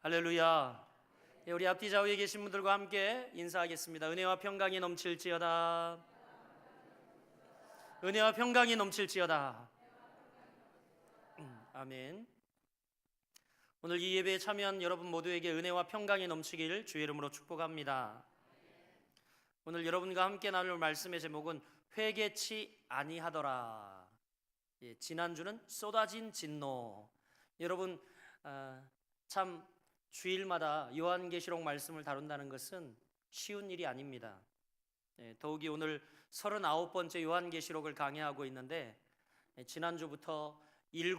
할렐루야. 우리 앞뒤 좌우에 계신 분들과 함께 인사하겠습니다. 은혜와 평강이 넘칠지어다. 은혜와 평강이 넘칠지어다. 아멘. 오늘 이 예배에 참여한 여러분 모두에게 은혜와 평강이 넘치길 주의 이름으로 축복합니다. 오늘 여러분과 함께 나눌 말씀의 제목은 회개치 아니하더라. 지난주는 쏟아진 진노. 여러분 참 주일마다 요한계시록 말씀을 다룬다는 것은 쉬운 일이 아닙니다. 더욱이 오늘 39번째 요한계시록을 강해하고 있는데 지난주부터 7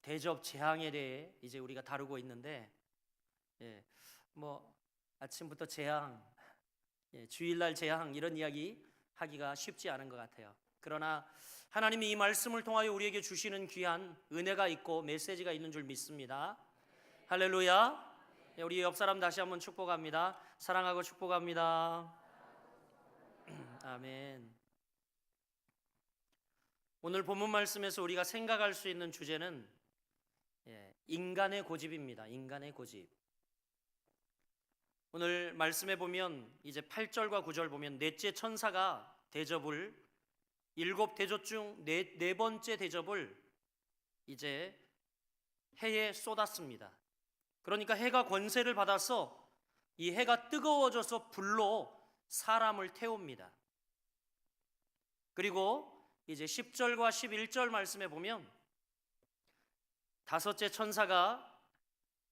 대접 재앙에 대해 이제 우리가 다루고 있는데 아침부터 재앙, 주일날 재앙 이런 이야기 하기가 쉽지 않은 것 같아요. 그러나 하나님이 이 말씀을 통하여 우리에게 주시는 귀한 은혜가 있고 메시지가 있는 줄 믿습니다. 할렐루야. 우리 옆 사람 다시 한번 축복합니다. 사랑하고 축복합니다. 아멘. 오늘 본문 말씀에서 우리가 생각할 수 있는 주제는 인간의 고집입니다. 인간의 고집. 오늘 말씀에 보면 이제 8절과 9절 보면 넷째 천사가 대접을 7 대접 중 네 번째 대접을 이제 해에 쏟았습니다. 그러니까 해가 권세를 받아서 이 해가 뜨거워져서 불로 사람을 태웁니다. 그리고 이제 10절과 11절 말씀에 보면 다섯째 천사가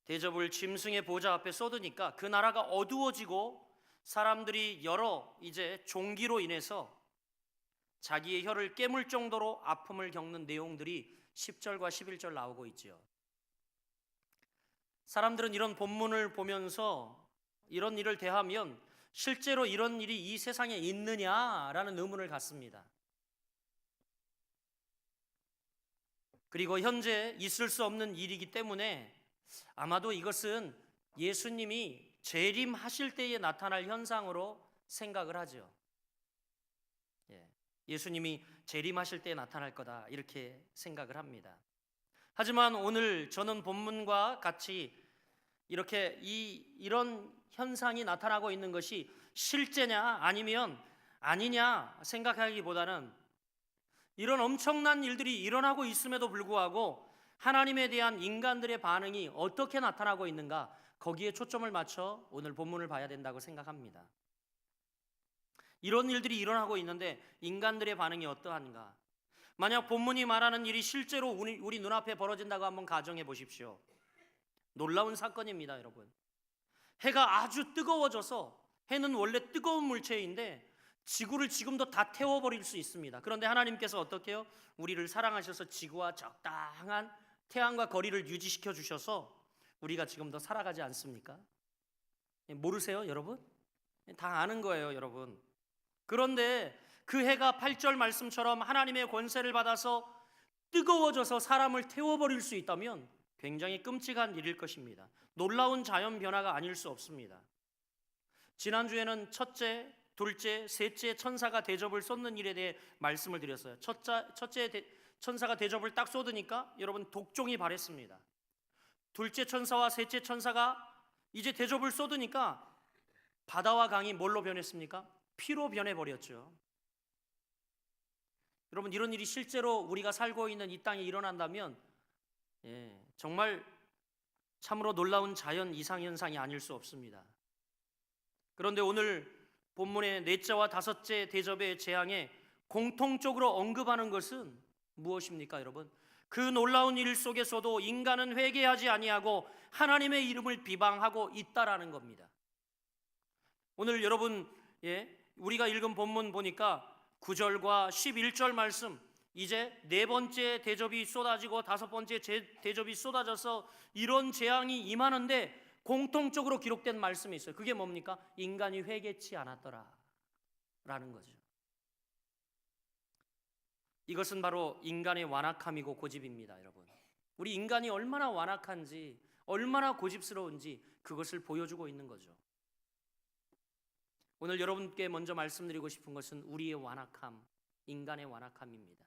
대접을 짐승의 보좌 앞에 쏟으니까 그 나라가 어두워지고 사람들이 여러 이제 종기로 인해서 자기의 혀를 깨물 정도로 아픔을 겪는 내용들이 10절과 11절 나오고 있지요. 사람들은 이런 본문을 보면서 이런 일을 대하면 실제로 이런 일이 이 세상에 있느냐라는 의문을 갖습니다. 그리고 현재 있을 수 없는 일이기 때문에 아마도 이것은 예수님이 재림하실 때에 나타날 현상으로 생각을 하죠. 예수님이 재림하실 때에 나타날 거다 이렇게 생각을 합니다. 하지만 오늘 저는 본문과 같이 이렇게 이런 현상이 나타나고 있는 것이 실제냐 아니면 아니냐 생각하기보다는 이런 엄청난 일들이 일어나고 있음에도 불구하고 하나님에 대한 인간들의 반응이 어떻게 나타나고 있는가 거기에 초점을 맞춰 오늘 본문을 봐야 된다고 생각합니다. 이런 일들이 일어나고 있는데 인간들의 반응이 어떠한가? 만약 본문이 말하는 일이 실제로 우리 눈앞에 벌어진다고 한번 가정해 보십시오. 놀라운 사건입니다, 여러분. 해가 아주 뜨거워져서 해는 원래 뜨거운 물체인데 지구를 지금도 다 태워버릴 수 있습니다. 그런데 하나님께서 어떻게 해요? 우리를 사랑하셔서 지구와 적당한 태양과 거리를 유지시켜 주셔서 우리가 지금도 살아가지 않습니까? 모르세요, 여러분? 다 아는 거예요, 여러분. 그런데 그 해가 8절 말씀처럼 하나님의 권세를 받아서 뜨거워져서 사람을 태워버릴 수 있다면 굉장히 끔찍한 일일 것입니다. 놀라운 자연 변화가 아닐 수 없습니다. 지난주에는 첫째, 둘째, 셋째 천사가 대접을 쏟는 일에 대해 말씀을 드렸어요. 첫째 천사가 대접을 딱 쏟으니까 여러분 독종이 발했습니다. 둘째 천사와 셋째 천사가 이제 대접을 쏟으니까 바다와 강이 뭘로 변했습니까? 피로 변해버렸죠. 여러분 이런 일이 실제로 우리가 살고 있는 이 땅에 일어난다면 정말 참으로 놀라운 자연 이상현상이 아닐 수 없습니다. 그런데 오늘 본문의 넷째와 다섯째 대접의 재앙에 공통적으로 언급하는 것은 무엇입니까, 여러분? 그 놀라운 일 속에서도 인간은 회개하지 아니하고 하나님의 이름을 비방하고 있다라는 겁니다. 오늘 여러분 우리가 읽은 본문 보니까 9절과 11절 말씀 이제 네 번째 대접이 쏟아지고 다섯 번째 대접이 쏟아져서 이런 재앙이 임하는데 공통적으로 기록된 말씀이 있어요. 그게 뭡니까? 인간이 회개치 않았더라 라는 거죠. 이것은 바로 인간의 완악함이고 고집입니다, 여러분. 우리 인간이 얼마나 완악한지 얼마나 고집스러운지 그것을 보여주고 있는 거죠. 오늘 여러분께 먼저 말씀드리고 싶은 것은 우리의 완악함, 인간의 완악함입니다.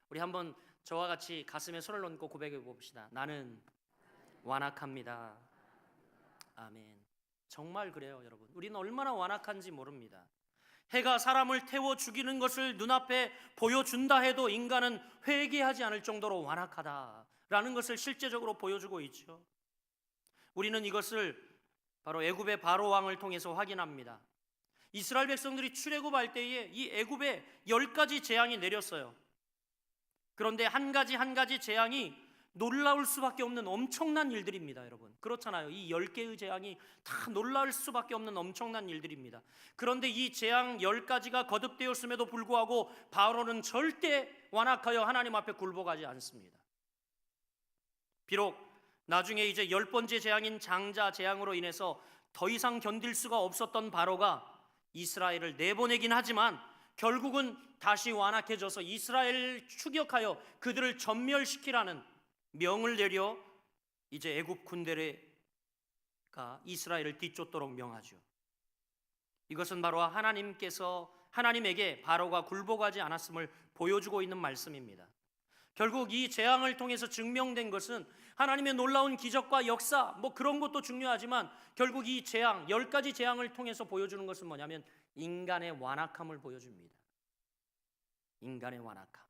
우리 한번 저와 같이 가슴에 손을 얹고 고백해 봅시다. 나는 완악합니다. 아멘. 정말 그래요, 여러분. 우리는 얼마나 완악한지 모릅니다. 해가 사람을 태워 죽이는 것을 눈앞에 보여준다 해도 인간은 회개하지 않을 정도로 완악하다라는 것을 실제적으로 보여주고 있죠. 우리는 이것을 바로 애굽의 바로 왕을 통해서 확인합니다. 이스라엘 백성들이 출애굽할 때에 이 애굽에 10가지 재앙이 내렸어요. 그런데 한 가지 한 가지 재앙이 놀라울 수밖에 없는 엄청난 일들입니다, 여러분. 그렇잖아요. 이 10개의 재앙이 다 놀라울 수밖에 없는 엄청난 일들입니다. 그런데 이 재앙 10가지가 거듭되었음에도 불구하고 바로는 절대 완악하여 하나님 앞에 굴복하지 않습니다. 비록 나중에 이제 10번째 재앙인 장자 재앙으로 인해서 더 이상 견딜 수가 없었던 바로가 이스라엘을 내보내긴 하지만 결국은 다시 완악해져서 이스라엘을 추격하여 그들을 전멸시키라는 명을 내려 이제 애굽 군대가 이스라엘을 뒤쫓도록 명하죠. 이것은 바로 하나님에게 바로가 굴복하지 않았음을 보여주고 있는 말씀입니다. 결국 이 재앙을 통해서 증명된 것은 하나님의 놀라운 기적과 역사, 그런 것도 중요하지만 결국 이 재앙, 10가지 재앙을 통해서 보여주는 것은 뭐냐면 인간의 완악함을 보여줍니다. 인간의 완악함.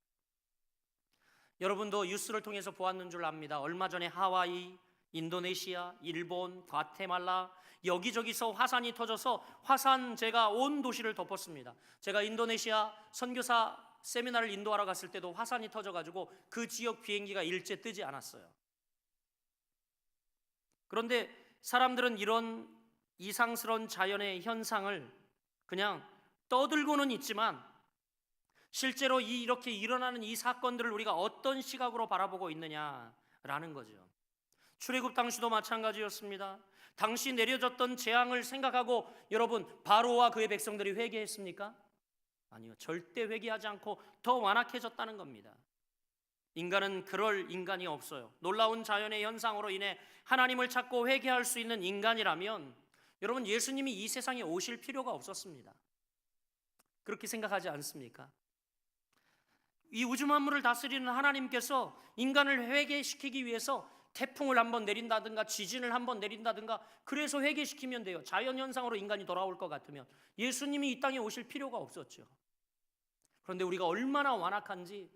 여러분도 뉴스를 통해서 보았는 줄 압니다. 얼마 전에 하와이, 인도네시아, 일본, 과테말라 여기저기서 화산이 터져서 화산재가 온 도시를 덮었습니다. 제가 인도네시아 선교사 세미나를 인도하러 갔을 때도 화산이 터져가지고 그 지역 비행기가 일제 뜨지 않았어요. 그런데 사람들은 이런 이상스러운 자연의 현상을 그냥 떠들고는 있지만 실제로 이렇게 일어나는 이 사건들을 우리가 어떤 시각으로 바라보고 있느냐라는 거죠. 출애굽 당시도 마찬가지였습니다. 당시 내려졌던 재앙을 생각하고 여러분 바로와 그의 백성들이 회개했습니까? 아니요. 절대 회개하지 않고 더 완악해졌다는 겁니다. 인간은 그럴 인간이 없어요. 놀라운 자연의 현상으로 인해 하나님을 찾고 회개할 수 있는 인간이라면 여러분 예수님이 이 세상에 오실 필요가 없었습니다. 그렇게 생각하지 않습니까? 이 우주 만물을 다스리는 하나님께서 인간을 회개시키기 위해서 태풍을 한번 내린다든가 지진을 한번 내린다든가 그래서 회개시키면 돼요. 자연현상으로 인간이 돌아올 것 같으면 예수님이 이 땅에 오실 필요가 없었죠. 그런데 우리가 얼마나 완악한지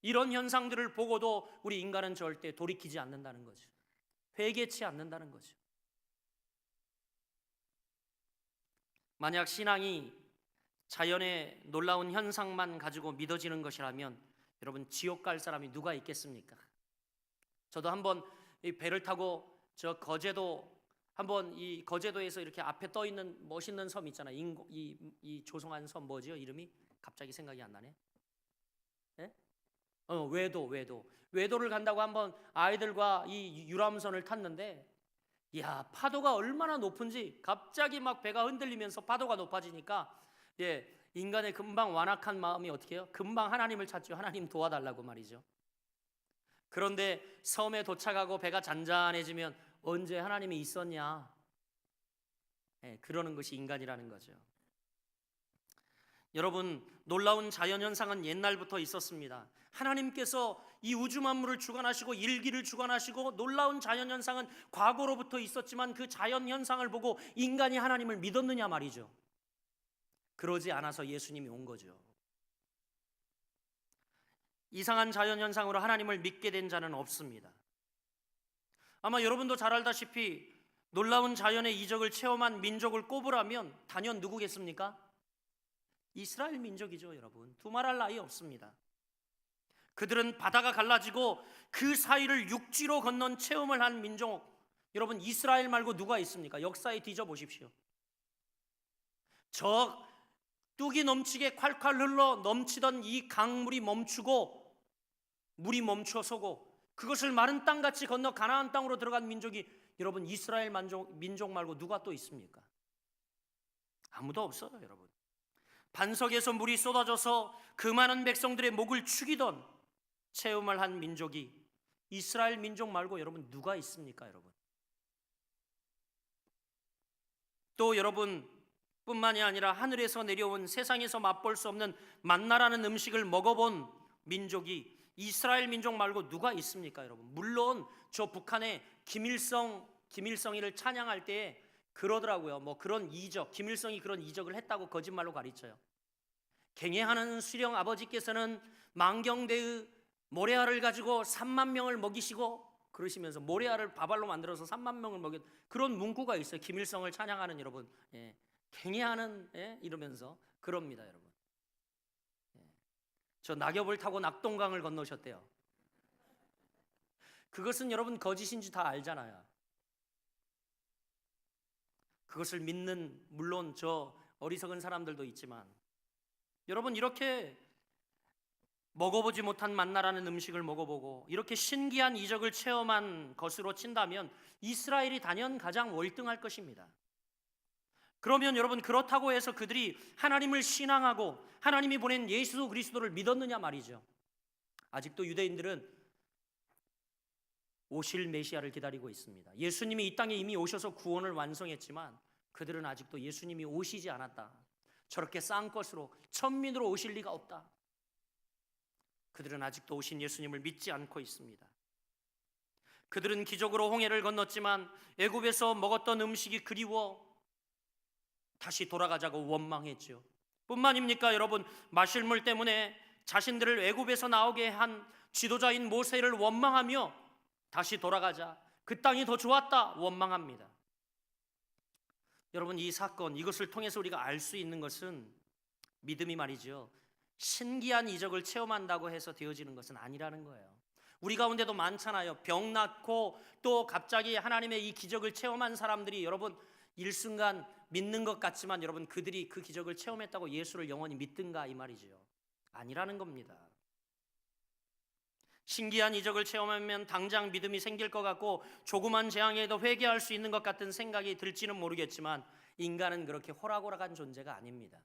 이런 현상들을 보고도 우리 인간은 절대 돌이키지 않는다는 거죠. 회개치 않는다는 거죠. 만약 신앙이 자연의 놀라운 현상만 가지고 믿어지는 것이라면 여러분 지옥 갈 사람이 누가 있겠습니까? 저도 한번 이 배를 타고 저 거제도 한번 이 거제도에서 이렇게 앞에 떠 있는 멋있는 섬 있잖아요. 이 조성한 섬 뭐지요? 이름이 갑자기 생각이 안 나네. 네? 외도를 간다고 한번 아이들과 이 유람선을 탔는데 야 파도가 얼마나 높은지 갑자기 막 배가 흔들리면서 파도가 높아지니까 인간의 금방 완악한 마음이 어떻게 해요? 금방 하나님을 찾죠. 하나님 도와달라고 말이죠. 그런데 섬에 도착하고 배가 잔잔해지면 언제 하나님이 있었냐? 그러는 것이 인간이라는 거죠. 여러분 놀라운 자연현상은 옛날부터 있었습니다. 하나님께서 이 우주 만물을 주관하시고 일기를 주관하시고 놀라운 자연현상은 과거로부터 있었지만 그 자연현상을 보고 인간이 하나님을 믿었느냐 말이죠. 그러지 않아서 예수님이 온 거죠. 이상한 자연현상으로 하나님을 믿게 된 자는 없습니다. 아마 여러분도 잘 알다시피 놀라운 자연의 이적을 체험한 민족을 꼽으라면 단연 누구겠습니까? 이스라엘 민족이죠, 여러분. 두말할 나위 없습니다. 그들은 바다가 갈라지고 그 사이를 육지로 건넌 체험을 한 민족. 여러분 이스라엘 말고 누가 있습니까? 역사에 뒤져보십시오. 저 뚝이 넘치게 콸콸 흘러 넘치던 이 강물이 멈추고 물이 멈춰서고 그것을 마른 땅같이 건너 가나안 땅으로 들어간 민족이 여러분 이스라엘 민족 말고 누가 또 있습니까? 아무도 없어요, 여러분. 반석에서 물이 쏟아져서 그 많은 백성들의 목을 축이던 체험을 한 민족이 이스라엘 민족 말고 여러분 누가 있습니까, 여러분? 또 여러분 뿐만이 아니라 하늘에서 내려온 세상에서 맛볼 수 없는 만나라는 음식을 먹어본 민족이 이스라엘 민족 말고 누가 있습니까, 여러분? 물론 저 북한에 김일성이를 찬양할 때 그러더라고요. 뭐 그런 이적, 김일성이 그런 이적을 했다고 거짓말로 가르쳐요. 갱해하는 수령 아버지께서는 망경대의 모래알을 가지고 3만 명을 먹이시고 그러시면서 모래알을 밥알로 만들어서 3만 명을 먹였, 그런 문구가 있어요. 김일성을 찬양하는 여러분, 갱해하는, 이러면서 그럽니다, 여러분. 저 낙엽을 타고 낙동강을 건너셨대요. 그것은 여러분 거짓인지 다 알잖아요. 그것을 믿는, 물론 저 어리석은 사람들도 있지만, 여러분 이렇게 먹어보지 못한 만나라는 음식을 먹어보고 이렇게 신기한 이적을 체험한 것으로 친다면 이스라엘이 단연 가장 월등할 것입니다. 그러면 여러분, 그렇다고 해서 그들이 하나님을 신앙하고 하나님이 보낸 예수 그리스도를 믿었느냐 말이죠. 아직도 유대인들은 오실 메시아를 기다리고 있습니다. 예수님이 이 땅에 이미 오셔서 구원을 완성했지만 그들은 아직도 예수님이 오시지 않았다, 저렇게 싼 것으로 천민으로 오실 리가 없다, 그들은 아직도 오신 예수님을 믿지 않고 있습니다. 그들은 기적으로 홍해를 건넜지만 애굽에서 먹었던 음식이 그리워 다시 돌아가자고 원망했죠. 뿐만입니까 여러분, 마실 물 때문에 자신들을 애굽에서 나오게 한 지도자인 모세를 원망하며 다시 돌아가자, 그 땅이 더 좋았다 원망합니다. 여러분, 이 사건, 이것을 통해서 우리가 알 수 있는 것은 믿음이 말이죠, 신기한 이적을 체험한다고 해서 되어지는 것은 아니라는 거예요. 우리 가운데도 많잖아요. 병 낫고 또 갑자기 하나님의 이 기적을 체험한 사람들이 여러분 일순간 믿는 것 같지만 여러분, 그들이 그 기적을 체험했다고 예수를 영원히 믿든가 이 말이죠. 아니라는 겁니다. 신기한 이적을 체험하면 당장 믿음이 생길 것 같고 조그만 재앙에도 회개할 수 있는 것 같은 생각이 들지는 모르겠지만 인간은 그렇게 호락호락한 존재가 아닙니다.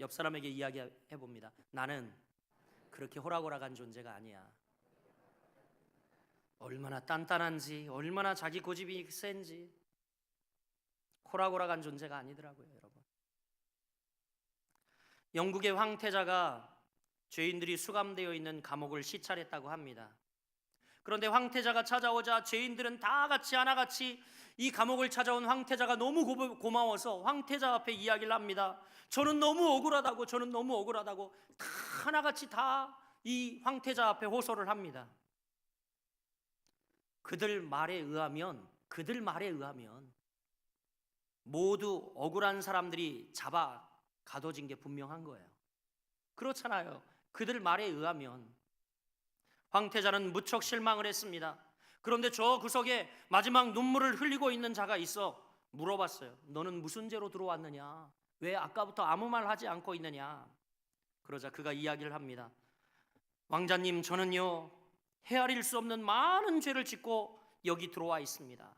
옆 사람에게 이야기해 봅니다. 나는 그렇게 호락호락한 존재가 아니야. 얼마나 단단한지, 얼마나 자기 고집이 센지, 호락호락한 존재가 아니더라고요, 여러분. 영국의 황태자가 죄인들이 수감되어 있는 감옥을 시찰했다고 합니다. 그런데 황태자가 찾아오자 죄인들은 다 같이 하나같이 이 감옥을 찾아온 황태자가 너무 고마워서 황태자 앞에 이야기를 합니다. 저는 너무 억울하다고, 저는 너무 억울하다고 다 하나같이 다 이 황태자 앞에 호소를 합니다. 그들 말에 의하면 모두 억울한 사람들이 잡아 가둬진 게 분명한 거예요. 그렇잖아요. 그들 말에 의하면. 황태자는 무척 실망을 했습니다. 그런데 저 구석에 마지막 눈물을 흘리고 있는 자가 있어 물어봤어요. 너는 무슨 죄로 들어왔느냐? 왜 아까부터 아무 말 하지 않고 있느냐? 그러자 그가 이야기를 합니다. 왕자님, 저는요 헤아릴 수 없는 많은 죄를 짓고 여기 들어와 있습니다.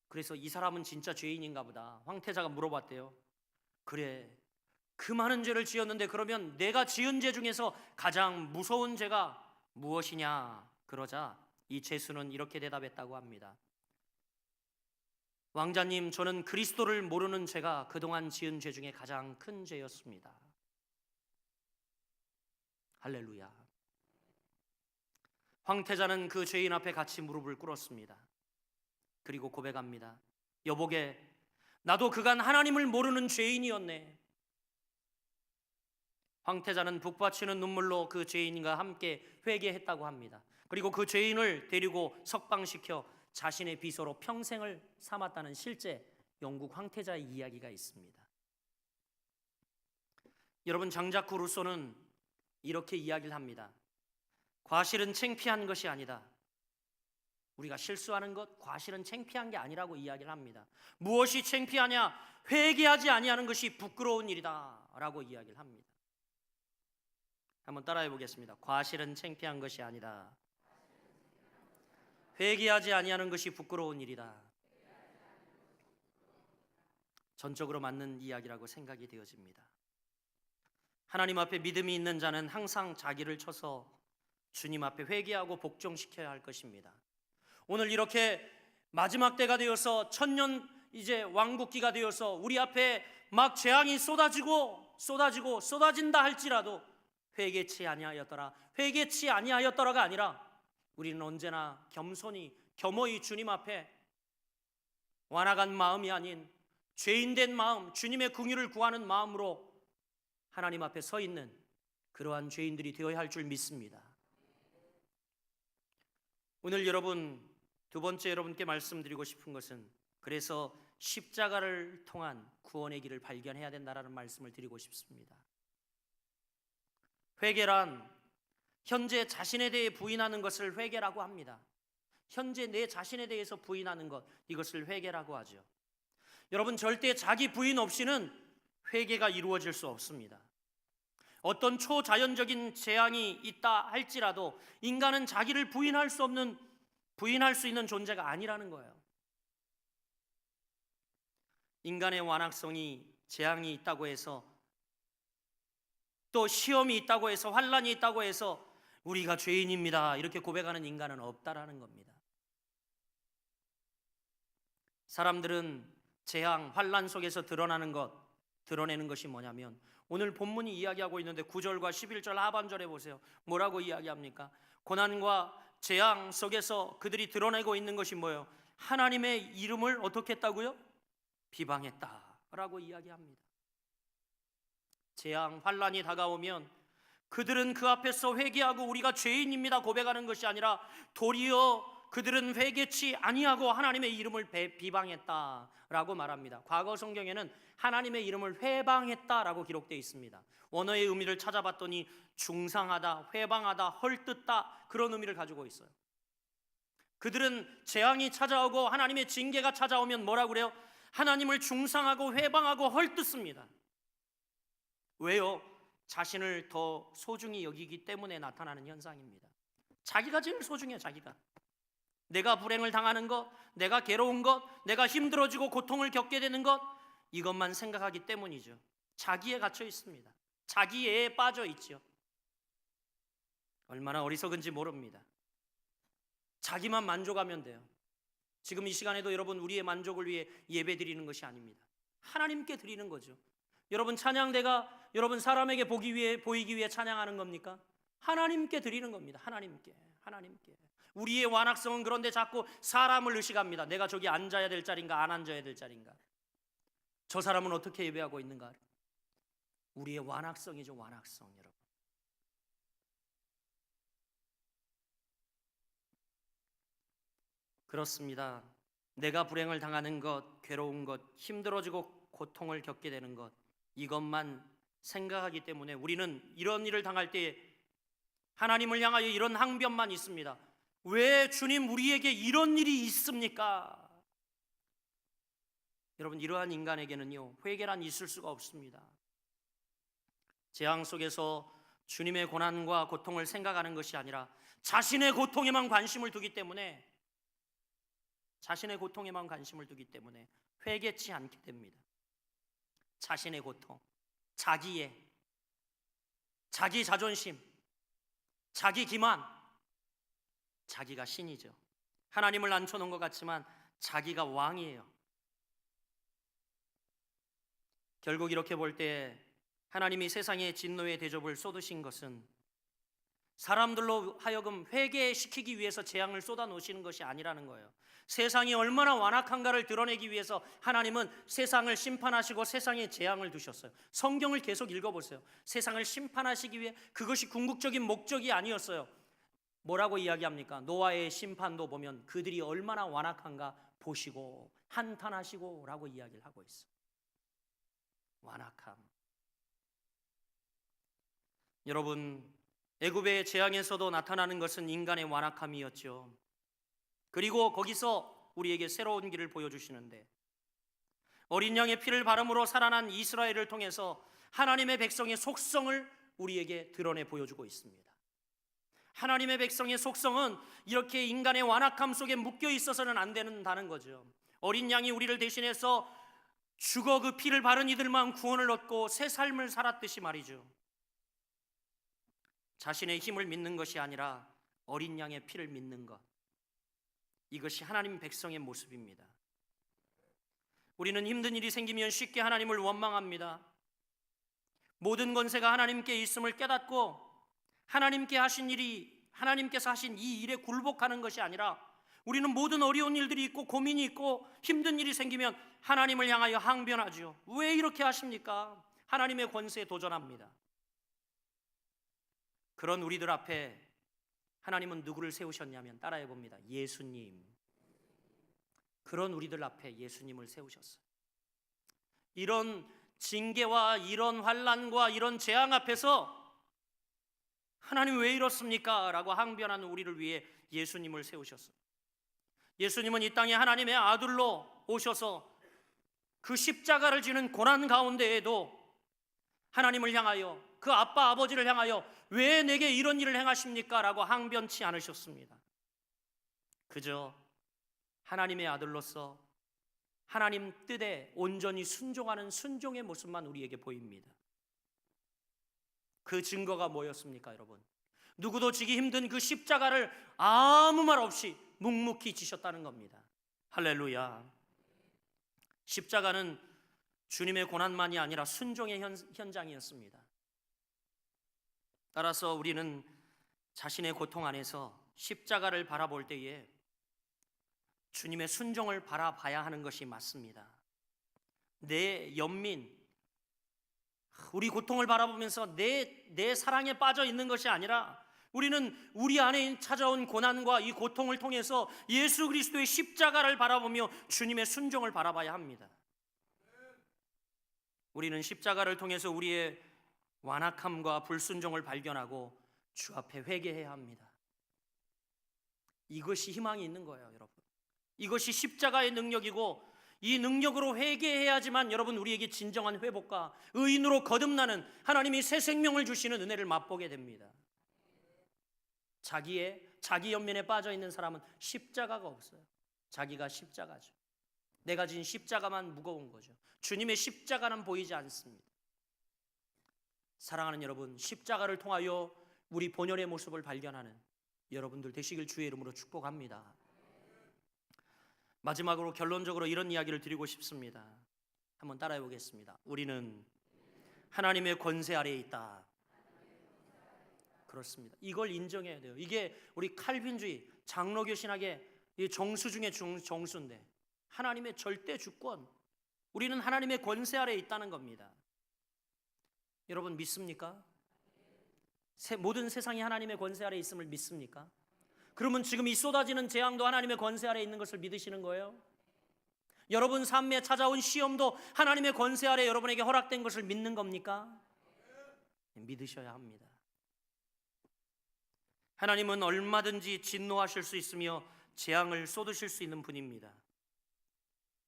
그래서 이 사람은 진짜 죄인인가 보다. 황태자가 물어봤대요. 그래, 그 많은 죄를 지었는데 그러면 내가 지은 죄 중에서 가장 무서운 죄가 무엇이냐? 그러자 이 죄수는 이렇게 대답했다고 합니다. 왕자님, 저는 그리스도를 모르는 죄가 그동안 지은 죄 중에 가장 큰 죄였습니다. 할렐루야. 황태자는 그 죄인 앞에 같이 무릎을 꿇었습니다. 그리고 고백합니다. 여보게, 나도 그간 하나님을 모르는 죄인이었네. 황태자는 북받치는 눈물로 그 죄인과 함께 회개했다고 합니다. 그리고 그 죄인을 데리고 석방시켜 자신의 비서로 평생을 삼았다는 실제 영국 황태자의 이야기가 있습니다. 여러분, 장자크 루소는 이렇게 이야기를 합니다. 과실은 창피한 것이 아니다. 우리가 실수하는 것, 과실은 창피한 게 아니라고 이야기를 합니다. 무엇이 창피하냐? 회개하지 아니하는 것이 부끄러운 일이다 라고 이야기를 합니다. 한번 따라해 보겠습니다. 과실은 창피한 것이 아니다. 회개하지 아니하는 것이 부끄러운 일이다. 전적으로 맞는 이야기라고 생각이 되어집니다. 하나님 앞에 믿음이 있는 자는 항상 자기를 쳐서 주님 앞에 회개하고 복종시켜야 할 것입니다. 오늘 이렇게 마지막 때가 되어서 천년 이제 왕국기가 되어서 우리 앞에 막 재앙이 쏟아진다 할지라도 회개치 아니하였더라가 아니라 우리는 언제나 겸허히 주님 앞에 완악한 마음이 아닌 죄인된 마음, 주님의 긍휼을 구하는 마음으로 하나님 앞에 서 있는 그러한 죄인들이 되어야 할 줄 믿습니다. 오늘 두 번째 여러분께 말씀드리고 싶은 것은, 그래서 십자가를 통한 구원의 길을 발견해야 된다라는 말씀을 드리고 싶습니다. 회개란 현재 자신에 대해 부인하는 것을 회개라고 합니다. 현재 내 자신에 대해서 부인하는 것, 이것을 회개라고 하죠. 여러분, 절대 자기 부인 없이는 회개가 이루어질 수 없습니다. 어떤 초자연적인 재앙이 있다 할지라도 인간은 자기를 부인할 수 있는 존재가 아니라는 거예요. 인간의 완악성이, 재앙이 있다고 해서, 또 시험이 있다고 해서, 환난이 있다고 해서 우리가 죄인입니다 이렇게 고백하는 인간은 없다라는 겁니다. 사람들은 재앙, 환난 속에서 드러내는 것이 뭐냐면, 오늘 본문이 이야기하고 있는데 9절과 11절 하반절에 보세요. 뭐라고 이야기합니까? 고난과 재앙 속에서 그들이 드러내고 있는 것이 뭐예요? 하나님의 이름을 어떻게 했다고요? 비방했다라고 이야기합니다. 재앙, 환난이 다가오면 그들은 그 앞에서 회개하고 우리가 죄인입니다 고백하는 것이 아니라 도리어 그들은 회개치 아니하고 하나님의 이름을 비방했다라고 말합니다. 과거 성경에는 하나님의 이름을 회방했다라고 기록되어 있습니다. 원어의 의미를 찾아봤더니 중상하다, 회방하다, 헐뜯다, 그런 의미를 가지고 있어요. 그들은 재앙이 찾아오고 하나님의 징계가 찾아오면 뭐라고 그래요? 하나님을 중상하고 회방하고 헐뜯습니다. 왜요? 자신을 더 소중히 여기기 때문에 나타나는 현상입니다. 자기가 제일 소중해. 자기가 내가 불행을 당하는 것, 내가 괴로운 것, 내가 힘들어지고 고통을 겪게 되는 것, 이것만 생각하기 때문이죠. 자기에 갇혀 있습니다. 자기애에 빠져 있죠. 얼마나 어리석은지 모릅니다. 자기만 만족하면 돼요. 지금 이 시간에도 여러분, 우리의 만족을 위해 예배 드리는 것이 아닙니다. 하나님께 드리는 거죠. 여러분, 찬양대가 여러분 사람에게 보이기 위해 찬양하는 겁니까? 하나님께 드리는 겁니다. 하나님께. 우리의 완악성은 그런데 자꾸 사람을 의식합니다. 내가 저기 앉아야 될 자리인가, 안 앉아야 될 자리인가, 저 사람은 어떻게 예배하고 있는가. 우리의 완악성이죠. 완악성. 여러분, 그렇습니다. 내가 불행을 당하는 것, 괴로운 것, 힘들어지고 고통을 겪게 되는 것, 이것만 생각하기 때문에 우리는 이런 일을 당할 때 하나님을 향하여 이런 항변만 있습니다. 왜 주님 우리에게 이런 일이 있습니까? 여러분, 이러한 인간에게는요, 회개란 있을 수가 없습니다. 재앙 속에서 주님의 고난과 고통을 생각하는 것이 아니라 자신의 고통에만 관심을 두기 때문에 회개치 않게 됩니다. 자신의 고통, 자기의, 자기 자존심, 자기 기만, 자기가 신이죠. 하나님을 앉혀놓은 것 같지만 자기가 왕이에요. 결국 이렇게 볼 때 하나님이 세상의 진노의 대접을 쏟으신 것은 사람들로 하여금 회개시키기 위해서 재앙을 쏟아놓으시는 것이 아니라는 거예요. 세상이 얼마나 완악한가를 드러내기 위해서 하나님은 세상을 심판하시고 세상에 재앙을 두셨어요. 성경을 계속 읽어보세요. 세상을 심판하시기 위해, 그것이 궁극적인 목적이 아니었어요. 뭐라고 이야기합니까? 노아의 심판도 보면 그들이 얼마나 완악한가 보시고 한탄하시고 라고 이야기를 하고 있어요. 완악함. 여러분, 애굽의 재앙에서도 나타나는 것은 인간의 완악함이었죠. 그리고 거기서 우리에게 새로운 길을 보여주시는데, 어린 양의 피를 바름으로 살아난 이스라엘을 통해서 하나님의 백성의 속성을 우리에게 드러내 보여주고 있습니다. 하나님의 백성의 속성은 이렇게 인간의 완악함 속에 묶여 있어서는 안 된다는 거죠. 어린 양이 우리를 대신해서 죽어 그 피를 바른 이들만 구원을 얻고 새 삶을 살았듯이 말이죠. 자신의 힘을 믿는 것이 아니라 어린 양의 피를 믿는 것, 이것이 하나님 백성의 모습입니다. 우리는 힘든 일이 생기면 쉽게 하나님을 원망합니다. 모든 권세가 하나님께 있음을 깨닫고 하나님께 하신 일이 하나님께서 하신 이 일에 굴복하는 것이 아니라 우리는 모든 어려운 일들이 있고 고민이 있고 힘든 일이 생기면 하나님을 향하여 항변하죠. 왜 이렇게 하십니까? 하나님의 권세에 도전합니다. 그런 우리들 앞에 하나님은 누구를 세우셨냐면 따라해 봅니다. 예수님. 그런 우리들 앞에 예수님을 세우셨어요. 이런 징계와 이런 환난과 이런 재앙 앞에서 하나님 왜 이렇습니까? 라고 항변하는 우리를 위해 예수님을 세우셨어요. 예수님은 이 땅에 하나님의 아들로 오셔서 그 십자가를 지는 고난 가운데에도 하나님을 향하여, 그 아빠 아버지를 향하여 왜 내게 이런 일을 행하십니까? 라고 항변치 않으셨습니다. 그저 하나님의 아들로서 하나님 뜻에 온전히 순종하는 순종의 모습만 우리에게 보입니다. 그 증거가 뭐였습니까, 여러분? 누구도 지기 힘든 그 십자가를 아무 말 없이 묵묵히 지셨다는 겁니다. 할렐루야. 십자가는 주님의 고난만이 아니라 순종의 현장이었습니다. 따라서 우리는 자신의 고통 안에서 십자가를 바라볼 때에 주님의 순종을 바라봐야 하는 것이 맞습니다. 내 연민, 우리 고통을 바라보면서 내 사랑에 빠져 있는 것이 아니라 우리는 우리 안에 찾아온 고난과 이 고통을 통해서 예수 그리스도의 십자가를 바라보며 주님의 순종을 바라봐야 합니다. 우리는 십자가를 통해서 우리의 완악함과 불순종을 발견하고 주 앞에 회개해야 합니다. 이것이 희망이 있는 거예요, 여러분. 이것이 십자가의 능력이고 이 능력으로 회개해야지만 여러분 우리에게 진정한 회복과 의인으로 거듭나는 하나님이 새 생명을 주시는 은혜를 맛보게 됩니다. 자기 연민에 빠져 있는 사람은 십자가가 없어요. 자기가 십자가죠. 내가 진 십자가만 무거운 거죠. 주님의 십자가는 보이지 않습니다. 사랑하는 여러분, 십자가를 통하여 우리 본연의 모습을 발견하는 여러분들 되시길 주의 이름으로 축복합니다. 마지막으로 결론적으로 이런 이야기를 드리고 싶습니다. 한번 따라해 보겠습니다. 우리는 하나님의 권세 아래에 있다. 그렇습니다. 이걸 인정해야 돼요. 이게 우리 칼빈주의 장로교 신학의 정수 중에 정수인데 하나님의 절대 주권, 우리는 하나님의 권세 아래에 있다는 겁니다. 여러분 믿습니까? 모든 세상이 하나님의 권세 아래에 있음을 믿습니까? 그러면 지금 이 쏟아지는 재앙도 하나님의 권세 아래에 있는 것을 믿으시는 거예요? 여러분 삶에 찾아온 시험도 하나님의 권세 아래에 여러분에게 허락된 것을 믿는 겁니까? 믿으셔야 합니다. 하나님은 얼마든지 진노하실 수 있으며 재앙을 쏟으실 수 있는 분입니다.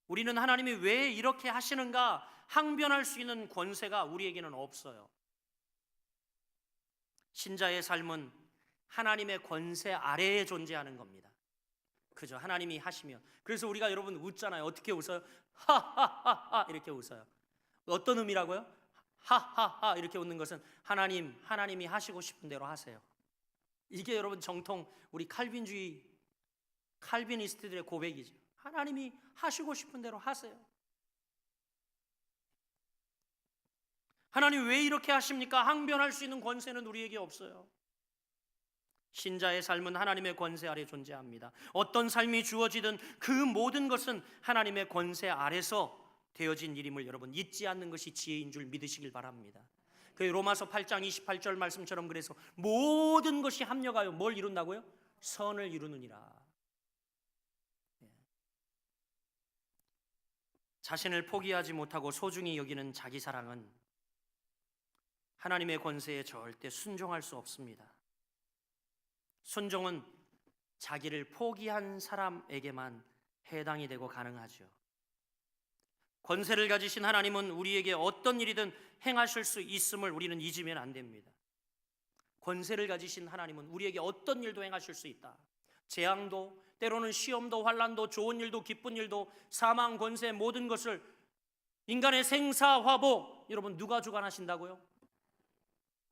우리는 하나님이 왜 이렇게 하시는가 항변할 수 있는 권세가 우리에게는 없어요. 신자의 삶은 하나님의 권세 아래에 존재하는 겁니다. 그죠? 하나님이 하시면. 그래서 우리가 여러분 웃잖아요. 어떻게 웃어요? 하하하하 이렇게 웃어요. 어떤 의미라고요? 하하하 이렇게 웃는 것은 하나님이 하시고 싶은 대로 하세요. 이게 여러분 정통 우리 칼비니스트들의 고백이죠. 하나님이 하시고 싶은 대로 하세요. 하나님 왜 이렇게 하십니까? 항변할 수 있는 권세는 우리에게 없어요. 신자의 삶은 하나님의 권세 아래 존재합니다. 어떤 삶이 주어지든 그 모든 것은 하나님의 권세 아래서 되어진 일임을 여러분 잊지 않는 것이 지혜인 줄 믿으시길 바랍니다. 그 로마서 8장 28절 말씀처럼 그래서 모든 것이 합력하여 뭘 이룬다고요? 선을 이루느니라. 자신을 포기하지 못하고 소중히 여기는 자기 사랑은 하나님의 권세에 절대 순종할 수 없습니다. 순종은 자기를 포기한 사람에게만 해당이 되고 가능하죠. 권세를 가지신 하나님은 우리에게 어떤 일이든 행하실 수 있음을 우리는 잊으면 안 됩니다. 권세를 가지신 하나님은 우리에게 어떤 일도 행하실 수 있다. 재앙도, 때로는 시험도, 환난도, 좋은 일도, 기쁜 일도, 사망, 권세 모든 것을 인간의 생사화복 여러분 누가 주관하신다고요?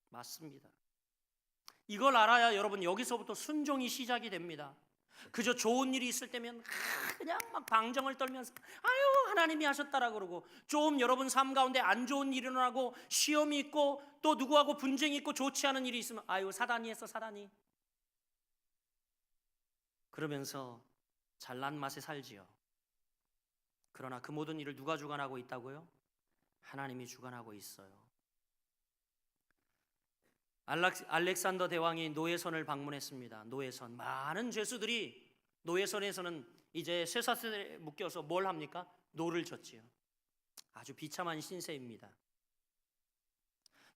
맞습니다. 이걸 알아야 여러분 여기서부터 순종이 시작이 됩니다. 그저 좋은 일이 있을 때면 그냥 막 방정을 떨면서 아유 하나님이 하셨다라 그러고, 좀 여러분 삶 가운데 안 좋은 일이 일어나고 시험이 있고 또 누구하고 분쟁이 있고 좋지 않은 일이 있으면 아유 사단이 했어, 사단이. 그러면서 잘난 맛에 살지요. 그러나 그 모든 일을 누가 주관하고 있다고요? 하나님이 주관하고 있어요. 알렉산더 대왕이 노예선을 방문했습니다. 노예선, 많은 죄수들이 노예선에서는 이제 쇠사슬에 묶여서 뭘 합니까? 노를 젓지요. 아주 비참한 신세입니다.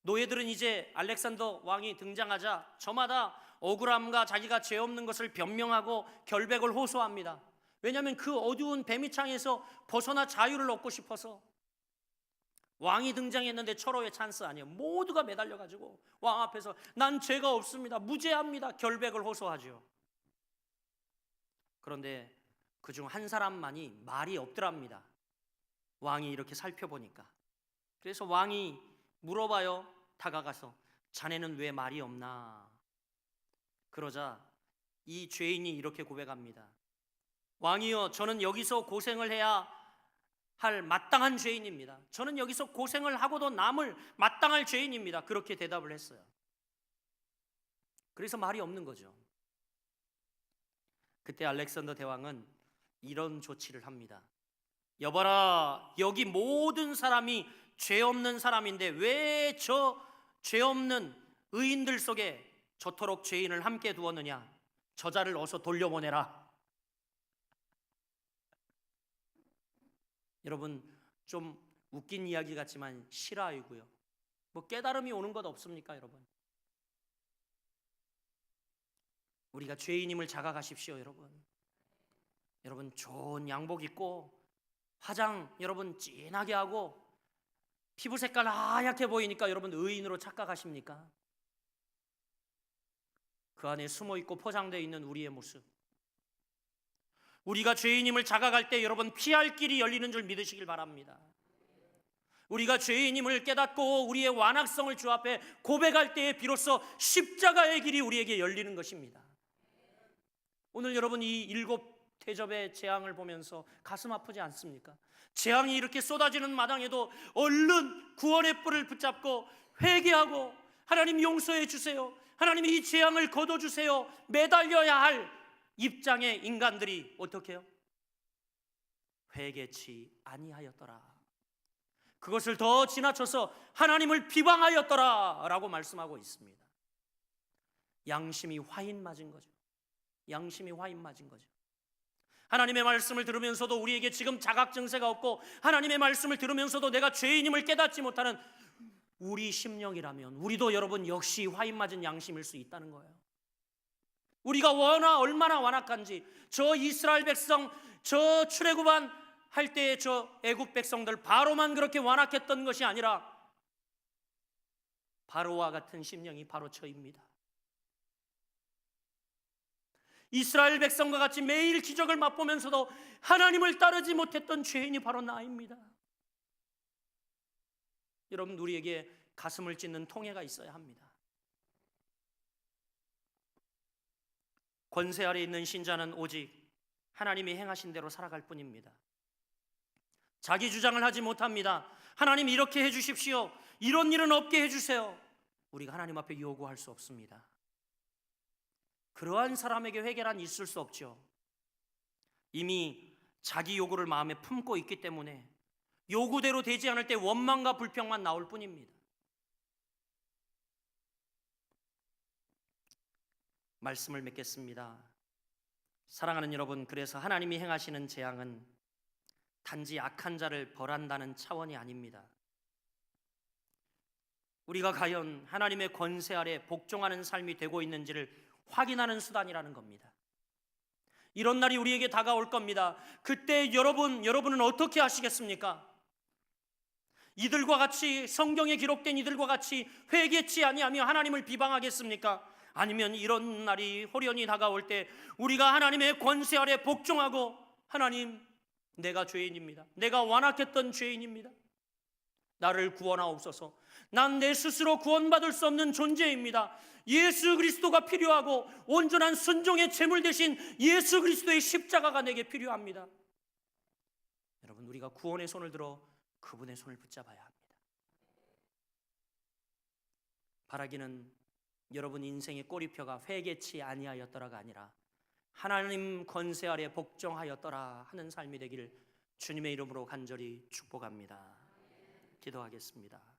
노예들은 이제 알렉산더 왕이 등장하자 저마다 억울함과 자기가 죄 없는 것을 변명하고 결백을 호소합니다. 왜냐하면 그 어두운 뱀이창에서 벗어나 자유를 얻고 싶어서. 왕이 등장했는데 철호의 찬스 아니에요. 모두가 매달려가지고 왕 앞에서 난 죄가 없습니다, 무죄합니다, 결백을 호소하죠. 그런데 그중 한 사람만이 말이 없더랍니다. 왕이 이렇게 살펴보니까. 그래서 왕이 물어봐요. 다가가서 자네는 왜 말이 없나? 그러자 이 죄인이 이렇게 고백합니다. 왕이여, 저는 여기서 고생을 해야 할 마땅한 죄인입니다. 저는 여기서 고생을 하고도 남을 마땅할 죄인입니다. 그렇게 대답을 했어요. 그래서 말이 없는 거죠. 그때 알렉산더 대왕은 이런 조치를 합니다. 여봐라, 여기 모든 사람이 죄 없는 사람인데 왜 저 죄 없는 의인들 속에 저토록 죄인을 함께 두었느냐? 저자를 어서 돌려보내라. 여러분, 좀 웃긴 이야기 같지만 실화이고요. 뭐 깨달음이 오는 것 없습니까, 여러분? 우리가 죄인임을 자각하십시오, 여러분. 여러분, 좋은 양복 입고 화장 여러분 진하게 하고 피부 색깔 하얗게 보이니까 여러분 의인으로 착각하십니까? 그 안에 숨어 있고 포장되어 있는 우리의 모습, 우리가 죄인임을 자각할 때 여러분 피할 길이 열리는 줄 믿으시길 바랍니다. 우리가 죄인임을 깨닫고 우리의 완악성을 주 앞에 고백할 때에 비로소 십자가의 길이 우리에게 열리는 것입니다. 오늘 여러분 이 7 대접의 재앙을 보면서 가슴 아프지 않습니까? 재앙이 이렇게 쏟아지는 마당에도 얼른 구원의 뿔을 붙잡고 회개하고 하나님 용서해 주세요, 하나님 이 재앙을 거둬주세요 매달려야 할 입장의 인간들이 어떻게 해요? 회개치 아니하였더라. 그것을 더 지나쳐서 하나님을 비방하였더라 라고 말씀하고 있습니다. 양심이 화인 맞은 거죠. 양심이 화인 맞은 거죠. 하나님의 말씀을 들으면서도 우리에게 지금 자각 증세가 없고 하나님의 말씀을 들으면서도 내가 죄인임을 깨닫지 못하는 우리 심령이라면 우리도 여러분 역시 화인 맞은 양심일 수 있다는 거예요. 우리가 얼마나 완악한지, 저 이스라엘 백성, 저 출애굽한 할 때의 저 애굽 백성들 바로만 그렇게 완악했던 것이 아니라 바로와 같은 심령이 바로 저입니다. 이스라엘 백성과 같이 매일 기적을 맛보면서도 하나님을 따르지 못했던 죄인이 바로 나입니다. 여러분, 우리에게 가슴을 찢는 통해가 있어야 합니다. 권세 아래 있는 신자는 오직 하나님이 행하신 대로 살아갈 뿐입니다. 자기 주장을 하지 못합니다. 하나님 이렇게 해주십시오, 이런 일은 없게 해주세요. 우리가 하나님 앞에 요구할 수 없습니다. 그러한 사람에게 회개란 있을 수 없죠. 이미 자기 요구를 마음에 품고 있기 때문에 요구대로 되지 않을 때 원망과 불평만 나올 뿐입니다. 말씀을 맺겠습니다. 사랑하는 여러분, 그래서 하나님이 행하시는 재앙은 단지 악한 자를 벌한다는 차원이 아닙니다. 우리가 과연 하나님의 권세 아래 복종하는 삶이 되고 있는지를 확인하는 수단이라는 겁니다. 이런 날이 우리에게 다가올 겁니다. 그때 여러분은 어떻게 하시겠습니까? 이들과 같이, 성경에 기록된 이들과 같이 회개치 아니하며 하나님을 비방하겠습니까? 아니면 이런 날이 호련히 다가올 때 우리가 하나님의 권세 아래 복종하고, 하나님, 내가 죄인입니다, 내가 완악했던 죄인입니다, 나를 구원하옵소서, 난 내 스스로 구원받을 수 없는 존재입니다, 예수 그리스도가 필요하고 온전한 순종의 제물 대신 예수 그리스도의 십자가가 내게 필요합니다. 여러분, 우리가 구원의 손을 들어 그분의 손을 붙잡아야 합니다. 바라기는 여러분 인생의 꼬리표가 회개치 아니하였더라가 아니라 하나님 권세 아래 복종하였더라 하는 삶이 되기를 주님의 이름으로 간절히 축복합니다. 기도하겠습니다.